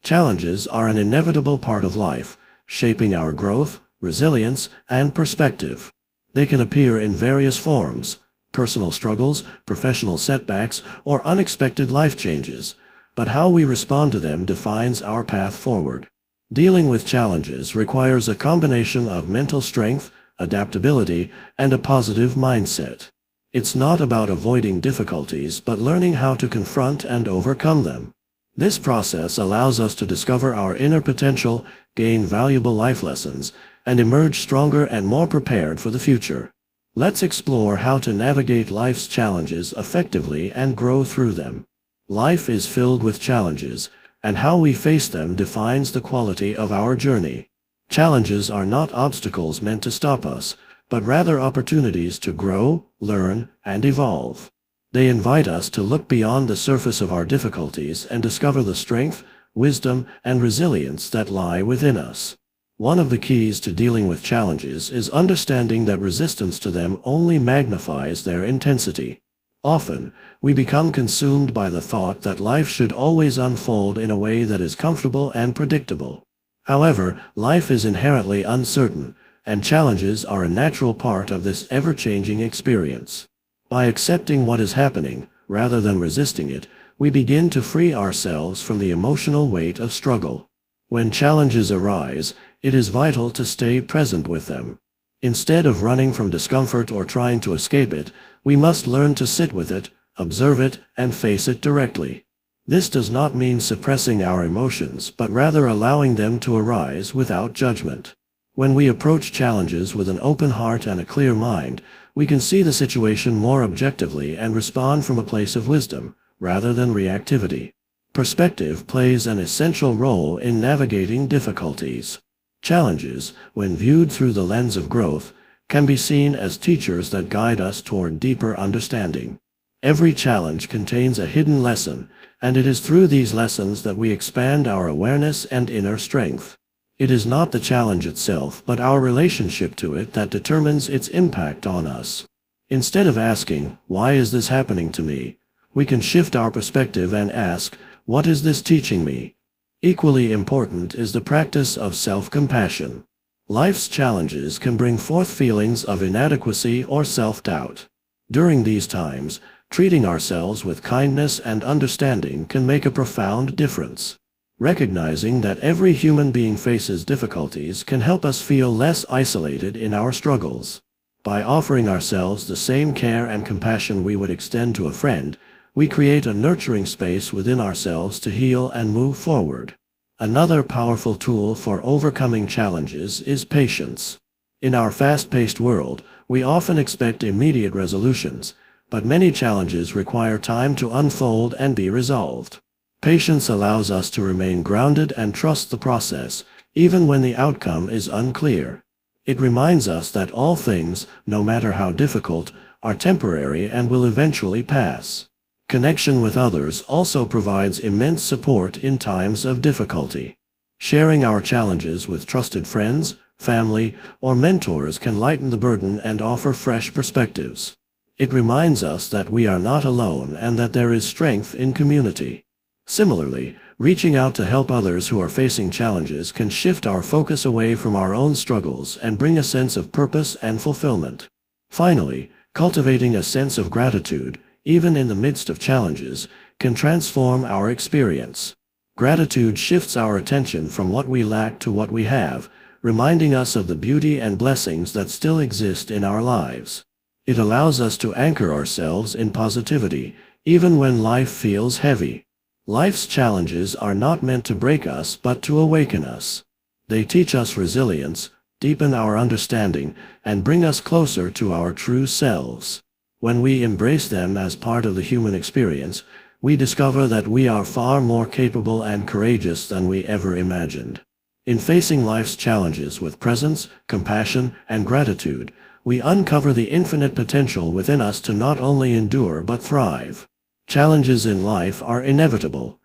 Challenges are an inevitable part of life, shaping our growth, resilience, and perspective. They can appear in various forms: personal struggles, professional setbacks, or unexpected life changes, but how we respond to them defines our path forward. Dealing with challenges requires a combination of mental strength, adaptability, and a positive mindset. It's not about avoiding difficulties but learning how to confront and overcome them. This process allows us to discover our inner potential, gain valuable life lessons, and emerge stronger and more prepared for the future. Let's explore how to navigate life's challenges effectively and grow through them. Life is filled with challenges, and how we face them defines the quality of our journey. Challenges are not obstacles meant to stop us, but rather opportunities to grow, learn, and evolve. They invite us to look beyond the surface of our difficulties and discover the strength, wisdom, and resilience that lie within us. One of the keys to dealing with challenges is understanding that resistance to them only magnifies their intensity. Often, we become consumed by the thought that life should always unfold in a way that is comfortable and predictable. However, life is inherently uncertain, and challenges are a natural part of this ever-changing experience. By accepting what is happening, rather than resisting it, we begin to free ourselves from the emotional weight of struggle. When challenges arise, it is vital to stay present with them. Instead of running from discomfort or trying to escape it, we must learn to sit with it, observe it, and face it directly. This does not mean suppressing our emotions, but rather allowing them to arise without judgment. When we approach challenges with an open heart and a clear mind, we can see the situation more objectively and respond from a place of wisdom, rather than reactivity. Perspective plays an essential role in navigating difficulties. Challenges, when viewed through the lens of growth, can be seen as teachers that guide us toward deeper understanding. Every challenge contains a hidden lesson, and it is through these lessons that we expand our awareness and inner strength. It is not the challenge itself, but our relationship to it that determines its impact on us. Instead of asking, "Why is this happening to me?" we can shift our perspective and ask, "What is this teaching me?" Equally important is the practice of self-compassion. Life's challenges can bring forth feelings of inadequacy or self-doubt. During these times, treating ourselves with kindness and understanding can make a profound difference. Recognizing that every human being faces difficulties can help us feel less isolated in our struggles. By offering ourselves the same care and compassion we would extend to a friend, we create a nurturing space within ourselves to heal and move forward. Another powerful tool for overcoming challenges is patience. In our fast-paced world, we often expect immediate resolutions, but many challenges require time to unfold and be resolved. Patience allows us to remain grounded and trust the process, even when the outcome is unclear. It reminds us that all things, no matter how difficult, are temporary and will eventually pass. Connection with others also provides immense support in times of difficulty. Sharing our challenges with trusted friends, family, or mentors can lighten the burden and offer fresh perspectives. It reminds us that we are not alone and that there is strength in community. Similarly, reaching out to help others who are facing challenges can shift our focus away from our own struggles and bring a sense of purpose and fulfillment. Finally, cultivating a sense of gratitude, even in the midst of challenges, can transform our experience. Gratitude shifts our attention from what we lack to what we have, reminding us of the beauty and blessings that still exist in our lives. It allows us to anchor ourselves in positivity, even when life feels heavy. Life's challenges are not meant to break us but to awaken us. They teach us resilience, deepen our understanding, and bring us closer to our true selves. When we embrace them as part of the human experience, we discover that we are far more capable and courageous than we ever imagined. In facing life's challenges with presence, compassion, and gratitude, we uncover the infinite potential within us to not only endure but thrive. Challenges in life are inevitable.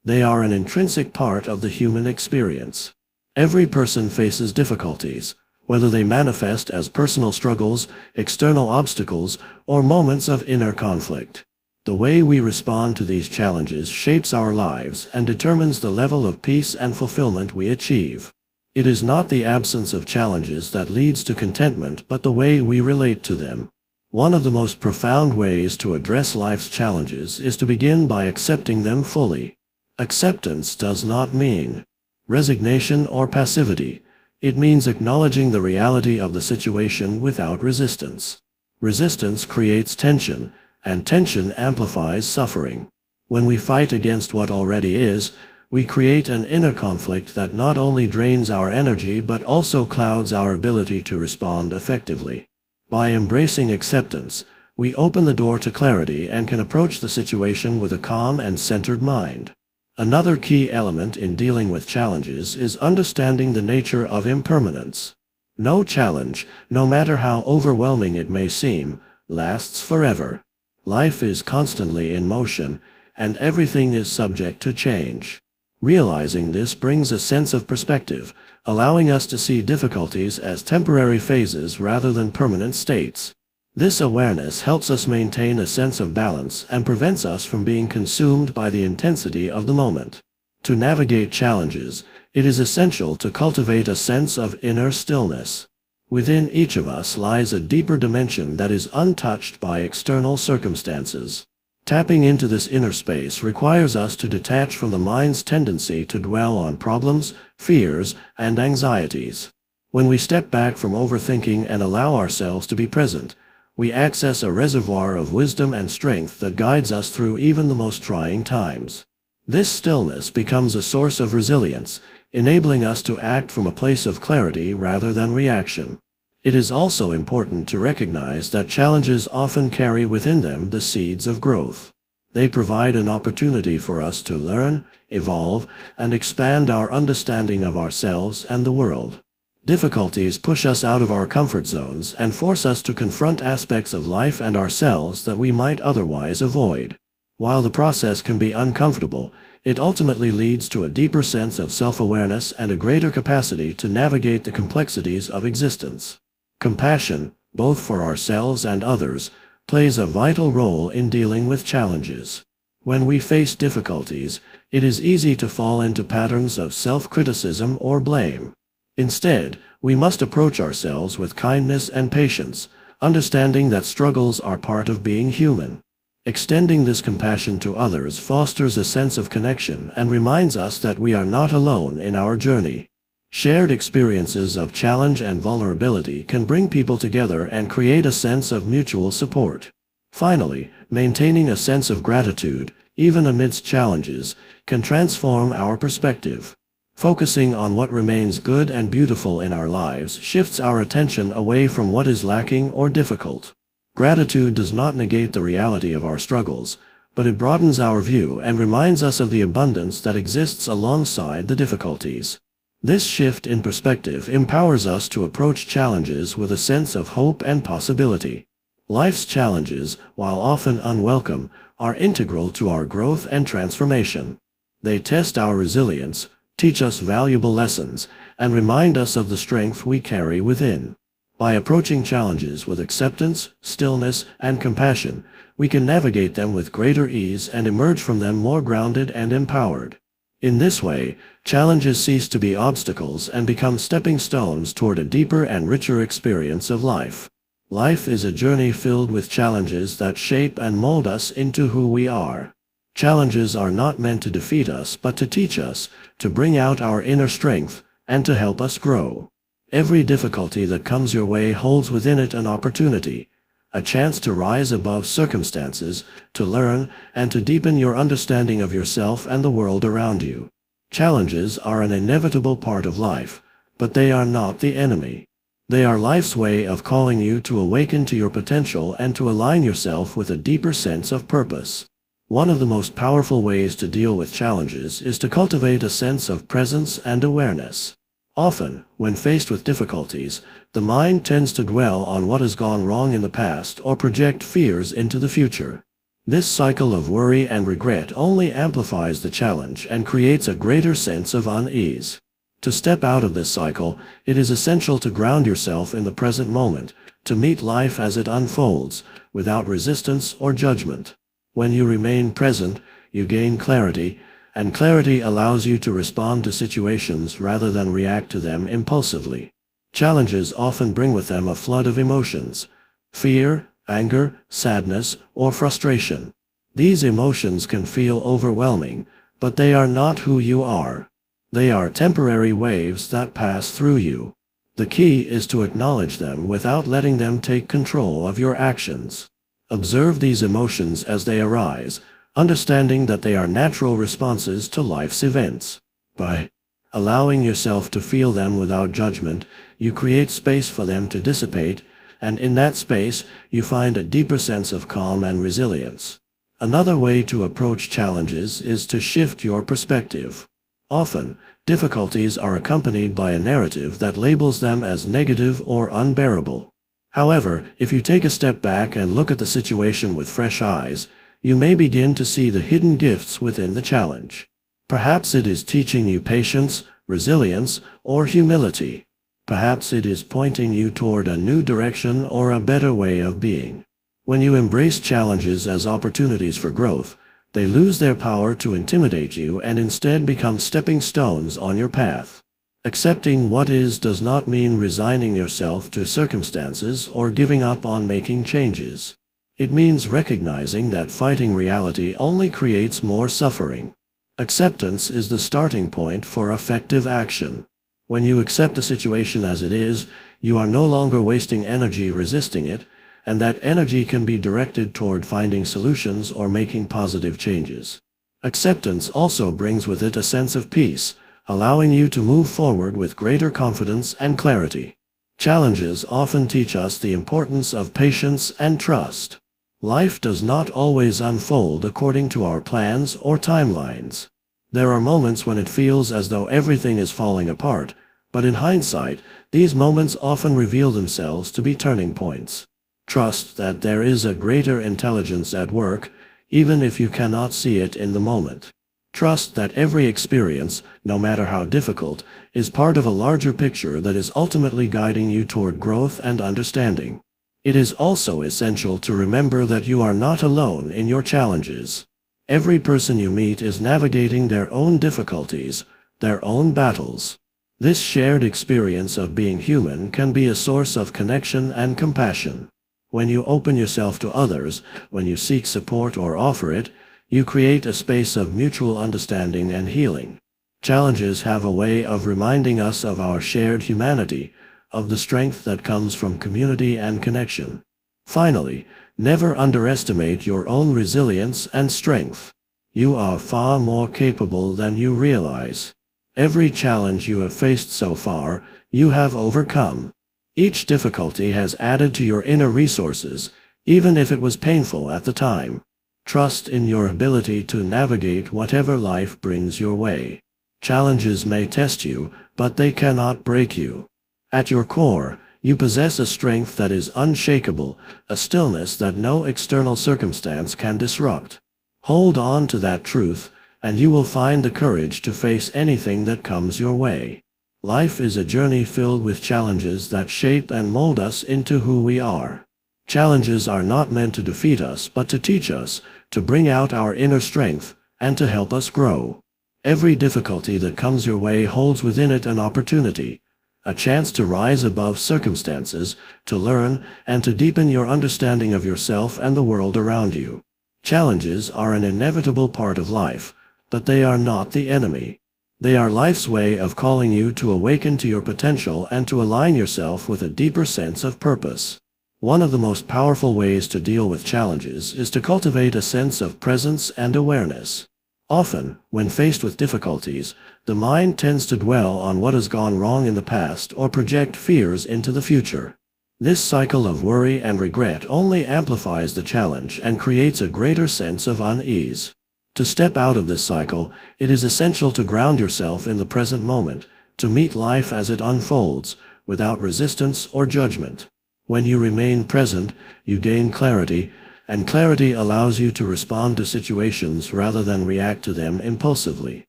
They are an intrinsic part of the human experience. Every person faces difficulties, whether they manifest as personal struggles, external obstacles, or moments of inner conflict. The way we respond to these challenges shapes our lives and determines the level of peace and fulfillment we achieve. It is not the absence of challenges that leads to contentment, but the way we relate to them. One of the most profound ways to address life's challenges is to begin by accepting them fully. Acceptance does not mean resignation or passivity. It means acknowledging the reality of the situation without resistance. Resistance creates tension, and tension amplifies suffering. When we fight against what already is, we create an inner conflict that not only drains our energy but also clouds our ability to respond effectively. By embracing acceptance, we open the door to clarity and can approach the situation with a calm and centered mind. Another key element in dealing with challenges is understanding the nature of impermanence. No challenge, no matter how overwhelming it may seem, lasts forever. Life is constantly in motion, and everything is subject to change. Realizing this brings a sense of perspective, allowing us to see difficulties as temporary phases rather than permanent states. This awareness helps us maintain a sense of balance and prevents us from being consumed by the intensity of the moment. To navigate challenges, it is essential to cultivate a sense of inner stillness. Within each of us lies a deeper dimension that is untouched by external circumstances. Tapping into this inner space requires us to detach from the mind's tendency to dwell on problems, fears, and anxieties. When we step back from overthinking and allow ourselves to be present, we access a reservoir of wisdom and strength that guides us through even the most trying times. This stillness becomes a source of resilience, enabling us to act from a place of clarity rather than reaction. It is also important to recognize that challenges often carry within them the seeds of growth. They provide an opportunity for us to learn, evolve, and expand our understanding of ourselves and the world. Difficulties push us out of our comfort zones and force us to confront aspects of life and ourselves that we might otherwise avoid. While the process can be uncomfortable, it ultimately leads to a deeper sense of self-awareness and a greater capacity to navigate the complexities of existence. Compassion, both for ourselves and others, plays a vital role in dealing with challenges. When we face difficulties, it is easy to fall into patterns of self-criticism or blame. Instead, we must approach ourselves with kindness and patience, understanding that struggles are part of being human. Extending this compassion to others fosters a sense of connection and reminds us that we are not alone in our journey. Shared experiences of challenge and vulnerability can bring people together and create a sense of mutual support. Finally, maintaining a sense of gratitude, even amidst challenges, can transform our perspective. Focusing on what remains good and beautiful in our lives shifts our attention away from what is lacking or difficult. Gratitude does not negate the reality of our struggles, but it broadens our view and reminds us of the abundance that exists alongside the difficulties. This shift in perspective empowers us to approach challenges with a sense of hope and possibility. Life's challenges, while often unwelcome, are integral to our growth and transformation. They test our resilience, teach us valuable lessons, and remind us of the strength we carry within. By approaching challenges with acceptance, stillness, and compassion, we can navigate them with greater ease and emerge from them more grounded and empowered. In this way, challenges cease to be obstacles and become stepping stones toward a deeper and richer experience of life. Life is a journey filled with challenges that shape and mold us into who we are. Challenges are not meant to defeat us but to teach us, to bring out our inner strength, and to help us grow. Every difficulty that comes your way holds within it an opportunity, a chance to rise above circumstances, to learn, and to deepen your understanding of yourself and the world around you. Challenges are an inevitable part of life, but they are not the enemy. They are life's way of calling you to awaken to your potential and to align yourself with a deeper sense of purpose. One of the most powerful ways to deal with challenges is to cultivate a sense of presence and awareness. Often, when faced with difficulties, the mind tends to dwell on what has gone wrong in the past or project fears into the future. This cycle of worry and regret only amplifies the challenge and creates a greater sense of unease. To step out of this cycle, it is essential to ground yourself in the present moment, to meet life as it unfolds, without resistance or judgment. When you remain present, you gain clarity, and clarity allows you to respond to situations rather than react to them impulsively. Challenges often bring with them a flood of emotions: fear, anger, sadness, or frustration. These emotions can feel overwhelming, but they are not who you are. They are temporary waves that pass through you. The key is to acknowledge them without letting them take control of your actions. Observe these emotions as they arise, understanding that they are natural responses to life's events. By allowing yourself to feel them without judgment, you create space for them to dissipate, and in that space, you find a deeper sense of calm and resilience. Another way to approach challenges is to shift your perspective. Often, difficulties are accompanied by a narrative that labels them as negative or unbearable. However, if you take a step back and look at the situation with fresh eyes, you may begin to see the hidden gifts within the challenge. Perhaps it is teaching you patience, resilience, or humility. Perhaps it is pointing you toward a new direction or a better way of being. When you embrace challenges as opportunities for growth, they lose their power to intimidate you and instead become stepping stones on your path. Accepting what is does not mean resigning yourself to circumstances or giving up on making changes. It means recognizing that fighting reality only creates more suffering. Acceptance is the starting point for effective action. When you accept the situation as it is, you are no longer wasting energy resisting it, and that energy can be directed toward finding solutions or making positive changes. Acceptance also brings with it a sense of peace, allowing you to move forward with greater confidence and clarity. Challenges often teach us the importance of patience and trust. Life does not always unfold according to our plans or timelines. There are moments when it feels as though everything is falling apart, but in hindsight, these moments often reveal themselves to be turning points. Trust that there is a greater intelligence at work, even if you cannot see it in the moment. Trust that every experience, no matter how difficult, is part of a larger picture that is ultimately guiding you toward growth and understanding. It is also essential to remember that you are not alone in your challenges. Every person you meet is navigating their own difficulties, their own battles. This shared experience of being human can be a source of connection and compassion. When you open yourself to others, when you seek support or offer it, you create a space of mutual understanding and healing. Challenges have a way of reminding us of our shared humanity, of the strength that comes from community and connection. Finally, never underestimate your own resilience and strength. You are far more capable than you realize. Every challenge you have faced so far, you have overcome. Each difficulty has added to your inner resources, even if it was painful at the time. Trust in your ability to navigate whatever life brings your way. Challenges may test you, but they cannot break you. At your core, you possess a strength that is unshakable, a stillness that no external circumstance can disrupt. Hold on to that truth, and you will find the courage to face anything that comes your way. Life is a journey filled with challenges that shape and mold us into who we are. Challenges are not meant to defeat us, but to teach us, to bring out our inner strength, and to help us grow. Every difficulty that comes your way holds within it an opportunity, a chance to rise above circumstances, to learn, and to deepen your understanding of yourself and the world around you. Challenges are an inevitable part of life, but they are not the enemy. They are life's way of calling you to awaken to your potential and to align yourself with a deeper sense of purpose. One of the most powerful ways to deal with challenges is to cultivate a sense of presence and awareness. Often, when faced with difficulties, the mind tends to dwell on what has gone wrong in the past or project fears into the future. This cycle of worry and regret only amplifies the challenge and creates a greater sense of unease. To step out of this cycle, it is essential to ground yourself in the present moment, to meet life as it unfolds, without resistance or judgment. When you remain present, you gain clarity, and clarity allows you to respond to situations rather than react to them impulsively.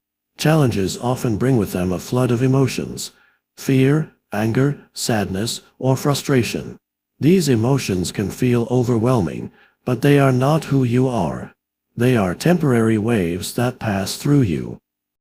Challenges often bring with them a flood of emotions: fear, anger, sadness, or frustration. These emotions can feel overwhelming, but they are not who you are. They are temporary waves that pass through you.